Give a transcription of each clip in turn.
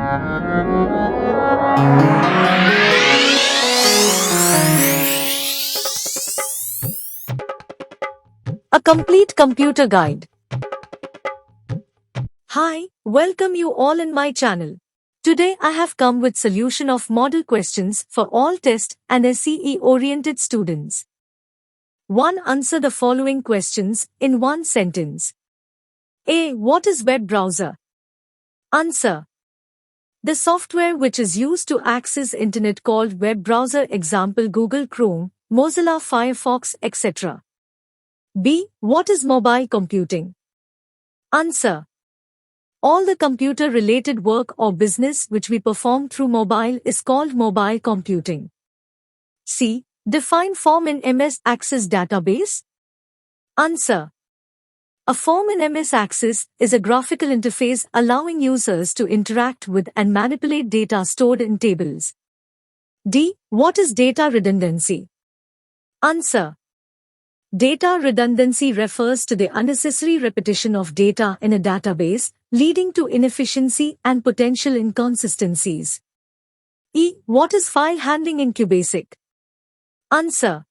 A complete computer guide. Hi, welcome you all in my channel. Today I have come with solution of model questions for all test and SCE-oriented students. 1. Answer the following questions in one sentence. A. What is web browser? Answer. The software which is used to access internet called web browser, example Google Chrome, Mozilla Firefox, etc. B. What is mobile computing? Answer. All the computer-related work or business which we perform through mobile is called mobile computing. C. Define form in MS Access database. Answer. A form in MS Access is a graphical interface allowing users to interact with and manipulate data stored in tables. D. What is data redundancy? Answer. Data redundancy refers to the unnecessary repetition of data in a database, leading to inefficiency and potential inconsistencies. E. What is file handling in QBasic? Answer.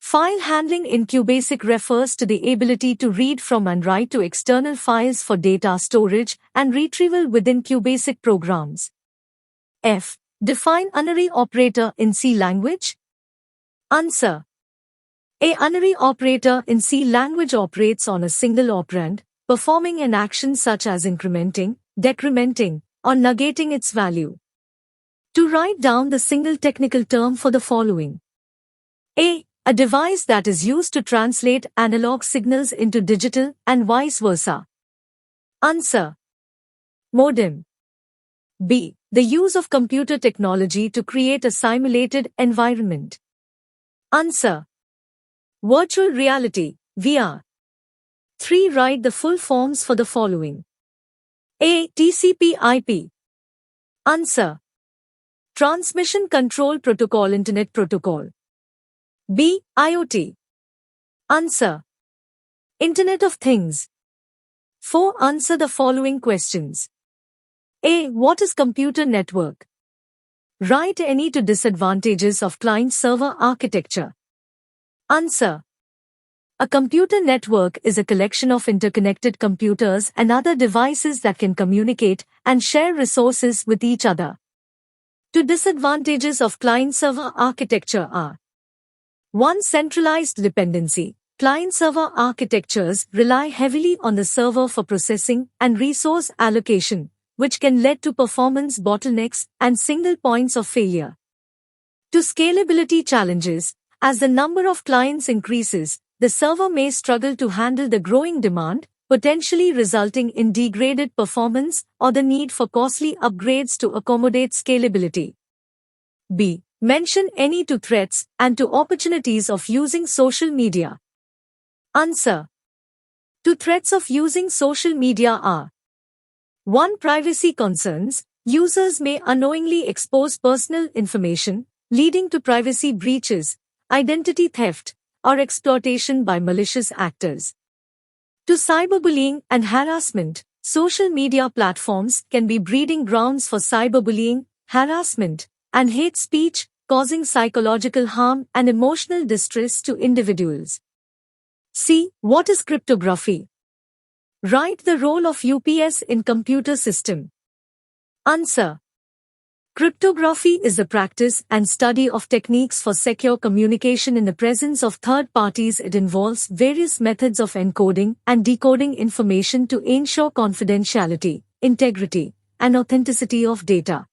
File handling in QBasic refers to the ability to read from and write to external files for data storage and retrieval within QBasic programs. F. Define unary operator in C language. Answer. A unary operator in C language operates on a single operand, performing an action such as incrementing, decrementing, or negating its value. To write down the single technical term for the following. A. A device that is used to translate analog signals into digital and vice versa. Answer. Modem. B. The use of computer technology to create a simulated environment. Answer. Virtual reality, VR. 3. Write the full forms for the following. A. TCP/IP. Answer. Transmission Control Protocol, Internet Protocol. B. IoT. Answer. Internet of Things. 4. Answer the following questions. A. What is computer network? Write any two disadvantages of client-server architecture. Answer. A computer network is a collection of interconnected computers and other devices that can communicate and share resources with each other. Two disadvantages of client-server architecture are: 1. Centralized dependency. Client-server architectures rely heavily on the server for processing and resource allocation, which can lead to performance bottlenecks and single points of failure. 2. Scalability challenges. As the number of clients increases, the server may struggle to handle the growing demand, potentially resulting in degraded performance or the need for costly upgrades to accommodate scalability. B. Mention any two threats and two opportunities of using social media. Answer. Two threats of using social media are: 1. Privacy concerns. Users may unknowingly expose personal information, leading to privacy breaches, identity theft, or exploitation by malicious actors. 2. Cyberbullying and harassment. Social media platforms can be breeding grounds for cyberbullying, harassment, and hate speech, causing psychological harm and emotional distress to individuals. C. What is cryptography? Write the role of UPS in computer system. Answer. Cryptography is the practice and study of techniques for secure communication in the presence of third parties. It involves various methods of encoding and decoding information to ensure confidentiality, integrity, and authenticity of data.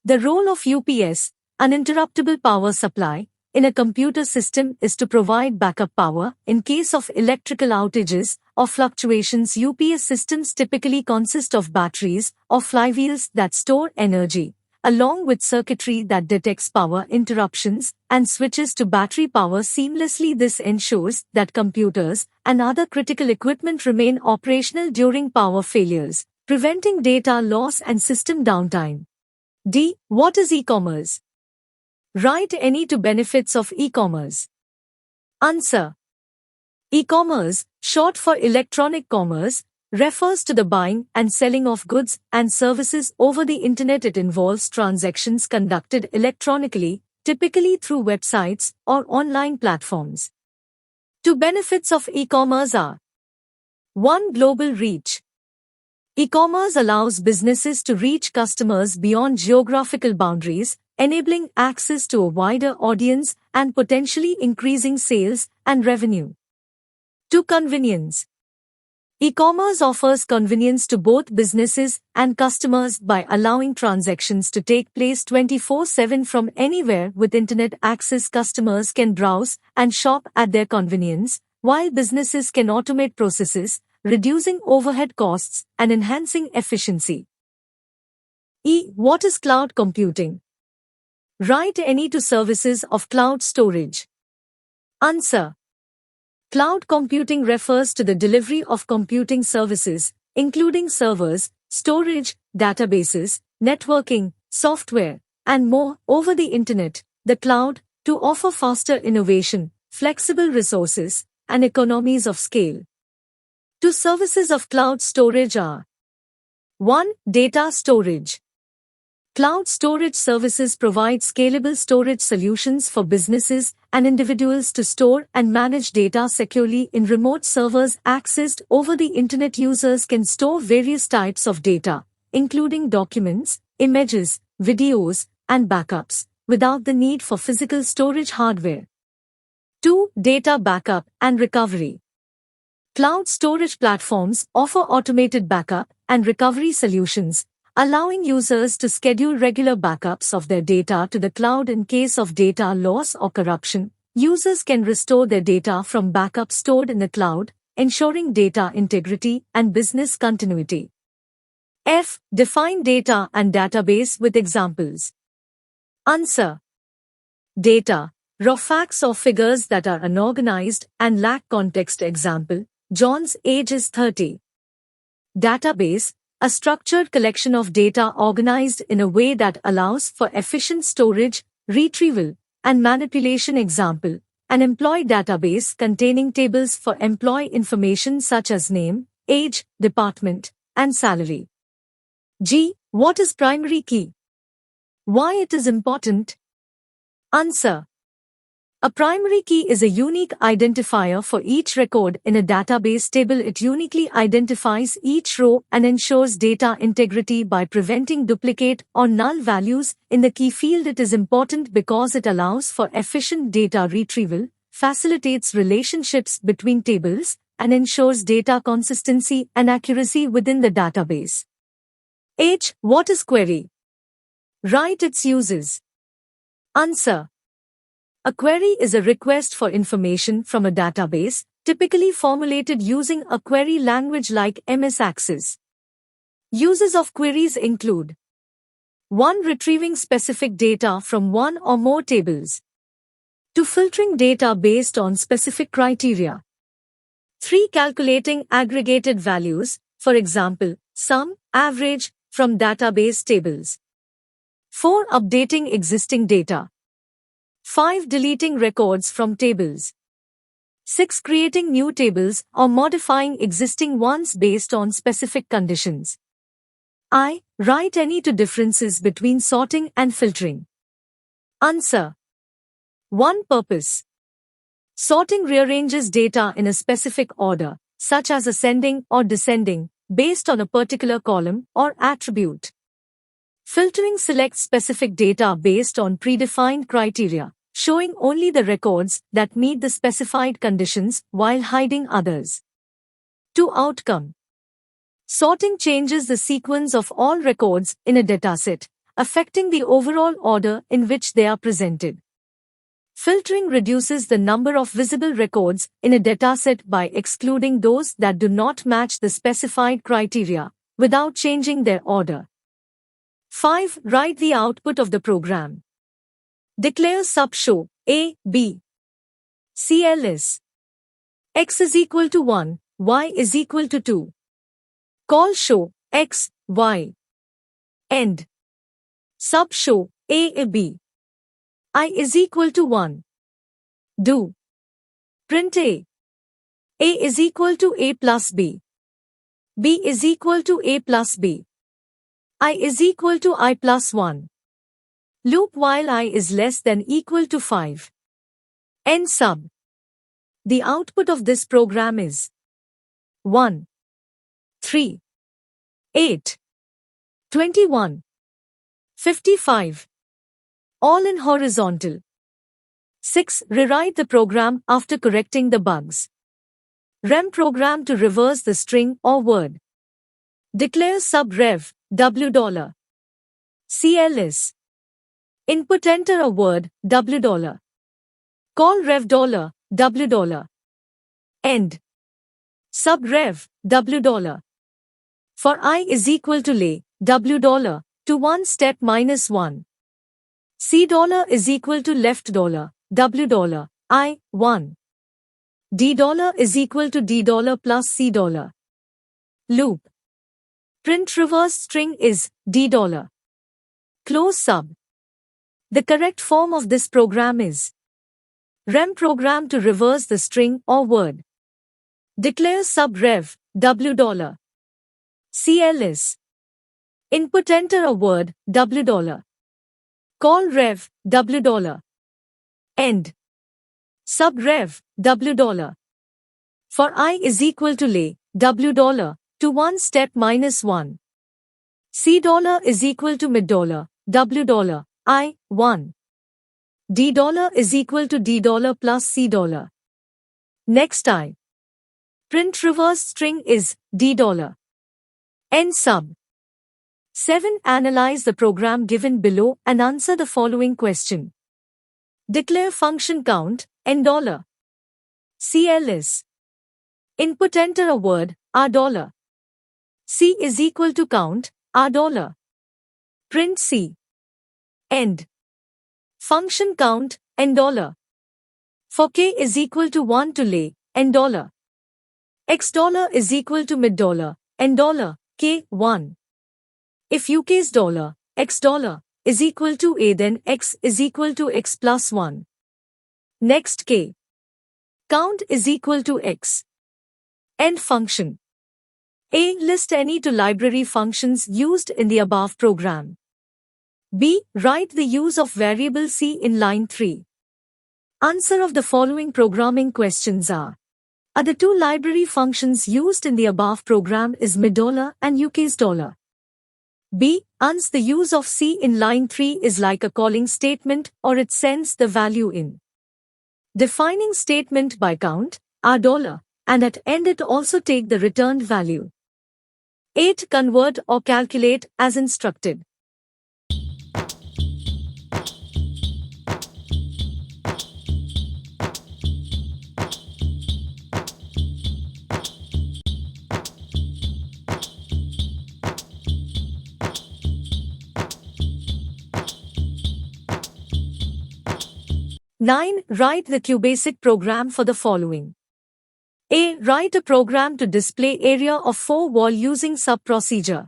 The role of UPS, uninterruptible power supply, in a computer system is to provide backup power in case of electrical outages or fluctuations. UPS systems typically consist of batteries or flywheels that store energy, along with circuitry that detects power interruptions and switches to battery power seamlessly. This ensures that computers and other critical equipment remain operational during power failures, preventing data loss and system downtime. D. What is e-commerce? Write any two benefits of e-commerce. Answer. E-commerce, short for electronic commerce, refers to the buying and selling of goods and services over the internet. It involves transactions conducted electronically, typically through websites or online platforms. Two benefits of e-commerce are: 1. Global reach. E-commerce allows businesses to reach customers beyond geographical boundaries, enabling access to a wider audience and potentially increasing sales and revenue. 2. Convenience. E-commerce offers convenience to both businesses and customers by allowing transactions to take place 24/7 from anywhere. With internet access, customers can browse and shop at their convenience, while businesses can automate processes, reducing overhead costs and enhancing efficiency. What is cloud computing? Write any two services of cloud storage. Answer. Cloud computing refers to the delivery of computing services, including servers, storage, databases, networking, software, and more, over the internet, the cloud, to offer faster innovation, flexible resources, and economies of scale. Two services of cloud storage are: 1. Data storage. Cloud storage services provide scalable storage solutions for businesses and individuals to store and manage data securely in remote servers accessed over the internet. Users can store various types of data, including documents, images, videos, and backups, without the need for physical storage hardware. 2. Data backup and recovery. Cloud storage platforms offer automated backup and recovery solutions, allowing users to schedule regular backups of their data to the cloud. In case of data loss or corruption, users can restore their data from backups stored in the cloud, ensuring data integrity and business continuity. Define data and database with examples. Answer. Data: raw facts or figures that are unorganized and lack context. Example: John's age is 30. Database: a structured collection of data organized in a way that allows for efficient storage, retrieval, and manipulation. Example: an employee database containing tables for employee information such as name, age, department, and salary. What is primary key? Why it is important? Answer. A primary key is a unique identifier for each record in a database table. It uniquely identifies each row and ensures data integrity by preventing duplicate or null values in the key field. It is important because it allows for efficient data retrieval, facilitates relationships between tables, and ensures data consistency and accuracy within the database. What is query? Write its uses. Answer. A query is a request for information from a database, typically formulated using a query language like MS Access. Uses of queries include: 1. Retrieving specific data from one or more tables. 2. Filtering data based on specific criteria. 3. Calculating aggregated values, for example, sum, average, from database tables. 4. Updating existing data. 5. Deleting records from tables. 6. Creating new tables or modifying existing ones based on specific conditions. Write any two differences between sorting and filtering. Answer. 1. Purpose. Sorting rearranges data in a specific order, such as ascending or descending, based on a particular column or attribute. Filtering selects specific data based on predefined criteria, showing only the records that meet the specified conditions while hiding others. 2. Outcome. Sorting changes the sequence of all records in a dataset, affecting the overall order in which they are presented. Filtering reduces the number of visible records in a dataset by excluding those that do not match the specified criteria, without changing their order. 5. Write the output of the program. Declare sub-show A, B. CLS. X is equal to 1, Y is equal to 2. Call show X, Y. End. Sub-show A, B. I is equal to 1. Do. Print A. A is equal to A plus B. B is equal to A plus B. I is equal to I plus 1. Loop while I is less than equal to 5. End sub. The output of this program is 1, 3, 8, 21, 55. All in horizontal. 6. Rewrite the program after correcting the bugs. Rem program to reverse the string or word. Declare sub rev $. CLS. Input enter a word $. Call rev $. End. Sub rev $. For I is equal to lay $. To 1 step minus 1. C $ is equal to left $. I 1. D $ is equal to D $ plus C $. Loop. Print reverse string is D $. Close sub. The correct form of this program is rem program to reverse the string or word. Declare sub rev $. CLS. Input enter a word $. Call rev $. End. Sub rev $. For I is equal to lay $. To 1 step minus 1. C $ is equal to mid $. I 1. D $ is equal to D $ plus C $. Next I. Print reverse string is D $. End sub. 7. Analyze the program given below and answer the following question. Declare function count N $. CLS. Input enter a word $. C is equal to count $. Print C. End. Function count N $. For K is equal to 1 to lay N $. X $ is equal to mid N $. K 1. If UK's $X is equal to A, then X is equal to X plus 1. Next K. Count is equal to X. End function. A. List any to library functions used in the above program. B. Write the use of variable C in line 3. Answer of the following programming questions are the two library functions used in the above program is mid $ and UK's $. B. Ans the use of C in line 3 is like a calling statement or it sends the value in. Defining statement by count, $, and at end it also take the returned value. 8. Convert or calculate as instructed. Nine. Write the QBasic program for the following. A. Write a program to display area of 4 wall using sub-procedure.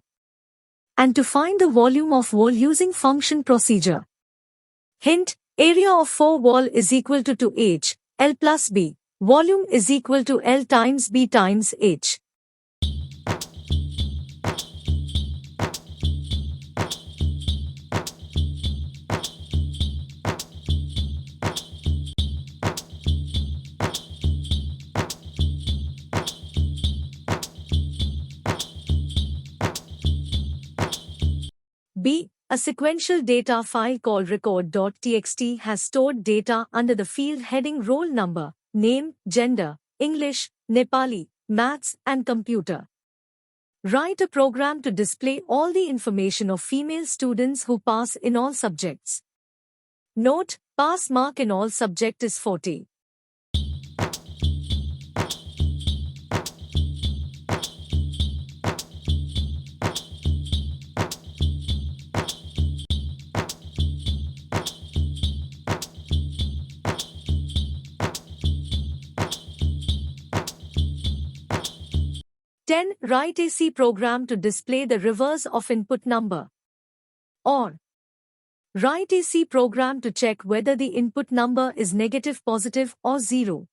And to find the volume of wall using function procedure. Hint, area of 4 wall is equal to 2H, L plus B. Volume is equal to L times B times H. B. A sequential data file called record.txt has stored data under the field heading roll number, name, gender, English, Nepali, maths, and computer. Write a program to display all the information of female students who pass in all subjects. Note, pass mark in all subject is 40. Write a C program to display the reverse of input number. Or write a C program to check whether the input number is negative, positive, or 0.